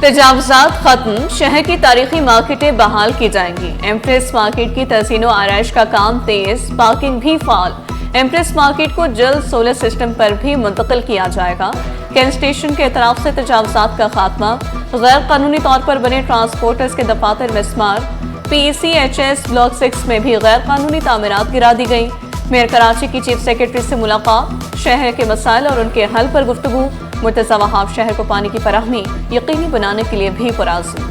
तजावुज़ात खत्म, शहर की तारीखी मार्केटें बहाल की जाएंगी। एम्प्रेस मार्केट की तहसीनो आराइश का काम तेज, पार्किंग भी फाल। एम्प्रेस मार्केट को जल्द सोलर सिस्टम पर भी मुंतकिल किया जाएगा। कैंट स्टेशन के एतराफ से तजावुज़ात का खात्मा। गैर कानूनी तौर पर बने ट्रांसपोर्टर्स के दफातर मिसमार। PECHS ब्लॉक 6 में भी गैर कानूनी तामीरात गिरा दी गई। मेयर कराची की चीफ सेक्रेटरी से मुलाकात, शहर के मसाइल और उनके हल पर गुफ्तगू। मुर्तज़ा वहाब शहर को पानी की फराहमी यकीनी बनाने के लिए भी पुरअज़्म।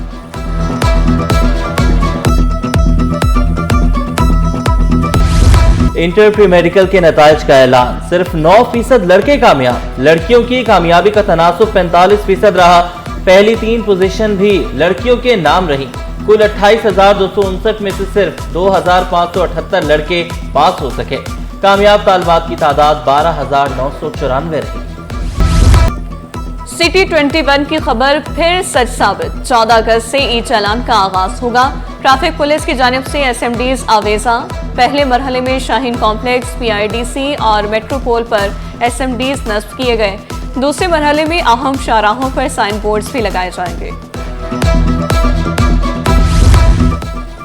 इंटर प्री मेडिकल के नताइज का ऐलान, सिर्फ 9% लड़के कामयाब। लड़कियों की कामयाबी का तनासुब 45% रहा। पहली 3 पोजीशन भी लड़कियों के नाम रही। कुल 28,259 में से सिर्फ 2,578 लड़के पास हो सके। कामयाब तालिबात की तादाद 12,994 रही। सिटी 21 की खबर फिर सच साबित, 14 अगस्त से ई चालान का आगाज होगा। ट्रैफिक पुलिस की जानिब से SMDs आवेजा। पहले मरहले में शाहीन कॉम्प्लेक्स, PIDC और मेट्रोपोल पर SMDs नस्ब किए गए। दूसरे मरहले में अहम शाहराहों पर साइन बोर्ड्स भी लगाए जाएंगे।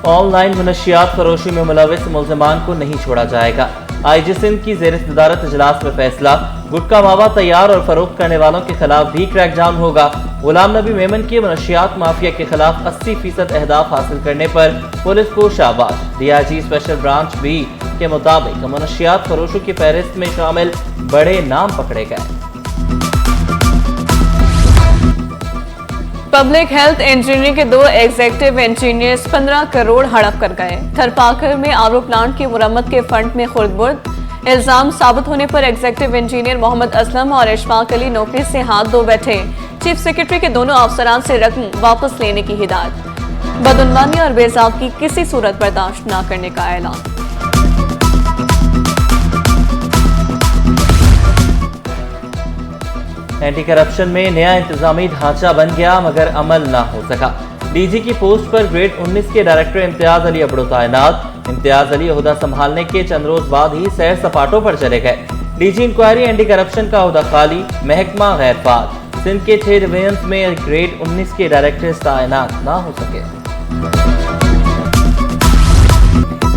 ऑनलाइन मनशियात फरोशी में मुलविस मुल्ज़िमान को नहीं छोड़ा जाएगा। IG सिंध की ज़ेर सदारत इजलास में फैसला। गुटखा मावा तैयार और फरोख्त करने वालों के खिलाफ भी क्रैकडाउन होगा। गुलाम नबी मेमन के मनशियात माफिया के खिलाफ 80% अहदाफ हासिल करने पर पुलिस को शाबाश। DIG स्पेशल ब्रांच B के मुताबिक मनशियात फरोशों की फहरिस्त में शामिल बड़े नाम पकड़े गए। पब्लिक हेल्थ इंजीनियरिंग के 2 एग्जीक्यूटिव इंजीनियर्स 15 करोड़ हड़प कर गए। थरपाकर में आरओ प्लांट की मुरम्मत के फंड में खुर्द-बुर्द। इल्जाम साबित होने पर एग्जीक्यूटिव इंजीनियर मोहम्मद असलम और इशफाक अली नौकरी से हाथ धो बैठे। चीफ सेक्रेटरी के दोनों अफसरान से रकम वापस लेने की हिदायत। बदउनवानी और बेज़ाब्ती किसी सूरत बर्दाश्त न करने का ऐलान। एंटी करप्शन में नया इंतजामी ढांचा बन गया मगर अमल ना हो सका। DG की पोस्ट पर ग्रेड 19 के डायरेक्टर इम्तियाज अली अबड़ो तैनात। इम्तियाज अली ओहदा संभालने के चंद रोज बाद ही सैर सपाटों पर चले गए। DG इंक्वायरी एंटी करप्शन का ओहदा खाली, महकमा गैर फाल। सिंध के 6 डिवीजन में ग्रेड 19 के डायरेक्टर तैनात ना हो सके।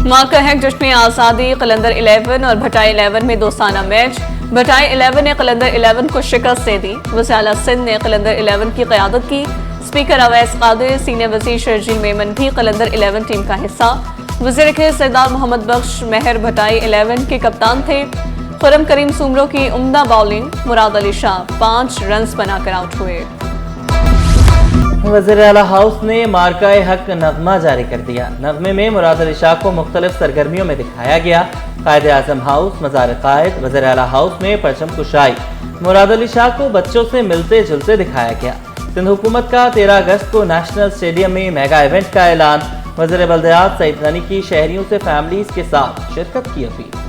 मां का हैक जश्न आज़ादी, कलंदर 11 और भटाई 11 में दोस्ताना मैच। भटाई 11 ने कलंदर 11 को शिकस्त दे दी। वज़ीर आला सिंध ने कलंदर 11 की क़यादत की। स्पीकर अवैस कादिर, सीनियर वज़ीर शर्जील मेमन भी कलंदर 11 टीम का हिस्सा। वज़ीर खेल सरदार मोहम्मद बख्श महर भटाई 11 के कप्तान थे। खुरम करीम सुमरो की उम्दा बॉलिंग, मुराद अली शाह 5 रन्स बनाकर आउट हुए। वज़ीर आला हाउस ने मार्काए हक नगमा जारी कर दिया। नगमे में मुराद अली शाह को मुख्तलिफ सरगर्मियों में दिखाया गया। कायदे आज़म हाउस, मज़ार कायद, वज़ीर आला हाउस में परचम कुशाई। मुराद अली शाह को बच्चों से मिलते जुलते दिखाया गया। सिंध हुकूमत का 13 अगस्त को नेशनल स्टेडियम में मेगा इवेंट का ऐलान। वज़ीर बल्दियात सईद गनी की शहरियों से फैमिलीज के साथ शिरकत की अपील।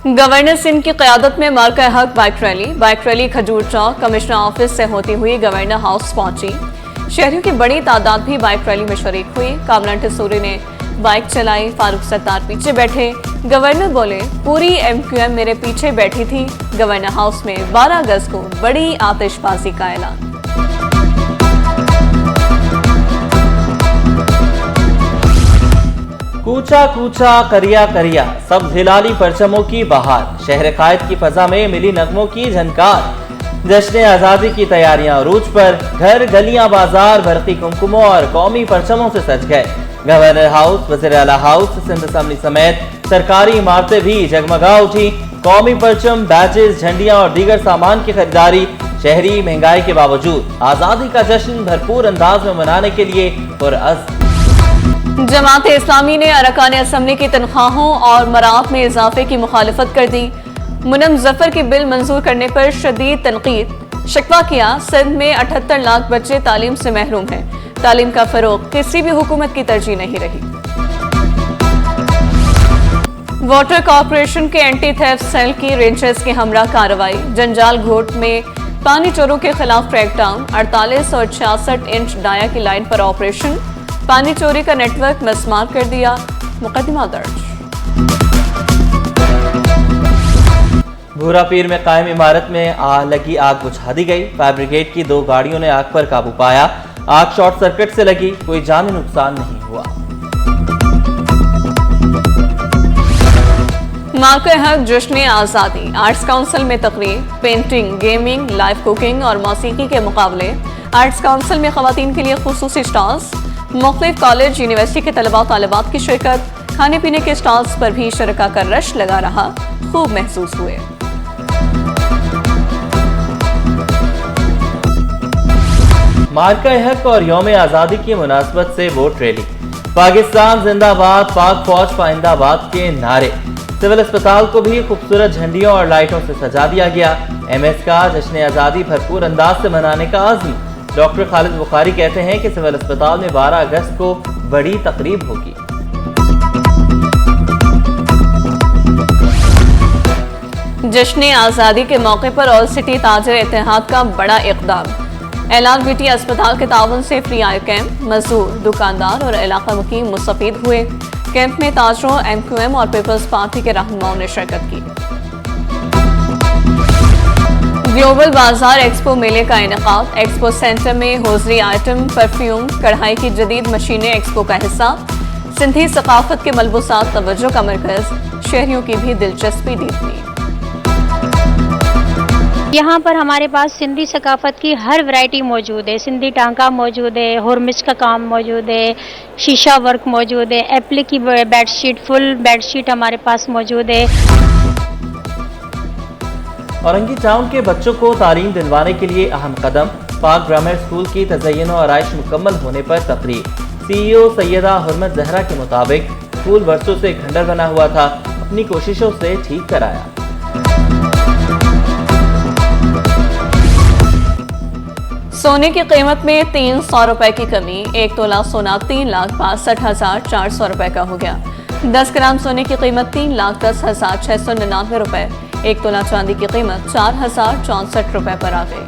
गवर्नर सिंध की क़यादत में मार्का हक बाइक रैली खजूर चौक कमिश्नर ऑफिस से होती हुई गवर्नर हाउस पहुंची। शहरियों की बड़ी तादाद भी बाइक रैली में शरीक हुई। कामरान टिसूरी ने बाइक चलाई, फारूक सत्तार पीछे बैठे। गवर्नर बोले, पूरी MQM मेरे पीछे बैठी थी। गवर्नर हाउस में 12 अगस्त को बड़ी आतिशबाजी का ऐलान। कूचा कूचा करिया करिया, सब हिलाली परचमों की बहार। शहर कायद की फजा में मिली नगमों की झनकार। जश्न आज़ादी की तैयारियां अरूज पर। घर गलियां बाजार बरकी कुमकुमों और कौमी परचमों से सज गए। गवर्नर हाउस, वज़ीर आला हाउस, सिंध असम्बली समेत सरकारी इमारतें भी जगमगा उठी। कौमी परचम, बैचेस, झंडियां और दीगर सामान की खरीदारी। शहरी महंगाई के बावजूद आज़ादी का जश्न भरपूर अंदाज में मनाने के लिए पुरअज़्म। जमात इस्लामी ने अरकान असम्बली की तनख्वाहों और मरात में इजाफे की मुखालिफत कर दी। मुनम जफर की बिल मंजूर करने पर शदीद तनकीद। शिकवा किया, सिंध में 78 लाख बच्चे तालीम से महरूम हैं। तालीम का फरोग किसी भी हुकूमत की तरजीह नहीं रही। वाटर कॉर्पोरेशन के एंटी थेफ्ट सेल की रेंजर्स के हमरा कार्रवाई। जंजाल घोट में पानी चोरों के खिलाफ क्रैकडाउन। 48 और 66 इंच डाया की लाइन पर ऑपरेशन। पानी चोरी का नेटवर्क मस्मार कर दिया। मुकदमा दर्ज। भूरा पीर में कायम इमारत में लगी आग बुझा दी गई। फायर ब्रिगेड की 2 गाड़ियों ने आग पर काबू पाया। आग शॉर्ट सर्किट से लगी, कोई जानी नुकसान नहीं हुआ। मार्का हक जश्न आज़ादी आर्ट्स काउंसिल में तकरीब, पेंटिंग, गेमिंग, लाइव कुकिंग और मौसीकी के मुकाबले। आर्ट्स काउंसिल में खवातीन के लिए खुसूसी स्टॉल्स, मुख्तलिफ कॉलेज यूनिवर्सिटी के तलबा और तालिबात की शिरकत। खाने पीने के स्टॉल्स पर भी शरका का रश लगा रहा, खूब महसूस हुए। मार्का हक और यौम आज़ादी की मुनासबत से वोट रैली। पाकिस्तान जिंदाबाद, पाक फौज पाइंदाबाद के नारे। सिविल अस्पताल को भी खूबसूरत झंडियों और लाइटों से सजा दिया गया। MS का जश्न आज़ादी भरपूर अंदाज से मनाने का आज़म। डॉक्टर खालिद बुखारी कहते हैं कि सिविल अस्पताल में 12 अगस्त को बड़ी तकरीब होगी। जश्न आज़ादी के मौके पर ऑल सिटी ताजर इत्तेहाद का बड़ा इक़दाम। ऐलान बीटी अस्पताल के ताउन से फ्री आई कैंप। मजदूर, दुकानदार और इलाका मुकीम मुस्तफीद हुए। कैंप में ताजरों, MQM और पीपल्स पार्टी के रहनुमाओं ने शिरकत की। ग्लोबल बाजार एक्सपो मेले का इनेकाद। एक्सपो सेंटर में होजरी आइटम, परफ्यूम, कढ़ाई की जदीद मशीनें एक्सपो का हिस्सा। सिंधी सकाफत के मलबूसात तवज्जो का मरकज। शहरियों की भी दिलचस्पी दी थी। यहाँ पर हमारे पास सिंधी सकाफत की हर वैरायटी मौजूद है। सिंधी टांका मौजूद है, हुरमिच का काम मौजूद है, शीशा वर्क मौजूद है, एप्लिक की बेडशीट, फुल बेडशीट हमारे पास मौजूद है। औरंगी टाउन के बच्चों को तालीम दिलवाने के लिए अहम कदम। पाक ग्रामर स्कूल की तज़य्युन और आराइश मुकम्मल होने पर तकरीब। CEO सैयदा हुरमत जहरा के मुताबिक स्कूल बरसों से खंडर बना हुआ था, अपनी कोशिशों से ठीक कराया। सोने की कीमत में 300 रुपए की कमी। 1 तोला सोना 3,62,400 रुपए का हो गया। 10 ग्राम सोने की कीमत 3,10,699 रुपए। 1 तोला चांदी की कीमत 4,064 रुपए पर आ गई।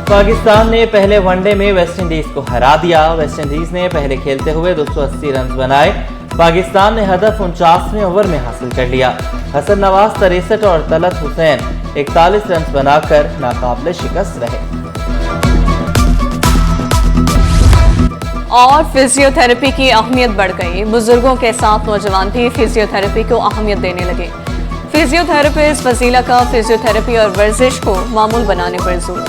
पाकिस्तान ने पहले वनडे में वेस्टइंडीज को हरा दिया। वेस्टइंडीज ने पहले खेलते हुए 280 रन बनाए। पाकिस्तान ने हदफ 49वें ओवर में हासिल कर लिया। हसन नवाज 63 और तलत हुसैन 41 रन बनाकर नाकाबिले शिकस्त रहे। और फिजियोथेरेपी की अहमियत बढ़ गई। बुजुर्गों के साथ नौजवान भी फिजियोथेरेपी को अहमियत देने लगे। फिजियोथेरेपिस्ट वसीला का फिजियोथेरेपी और वर्जिश को मामूल बनाने पर जोर।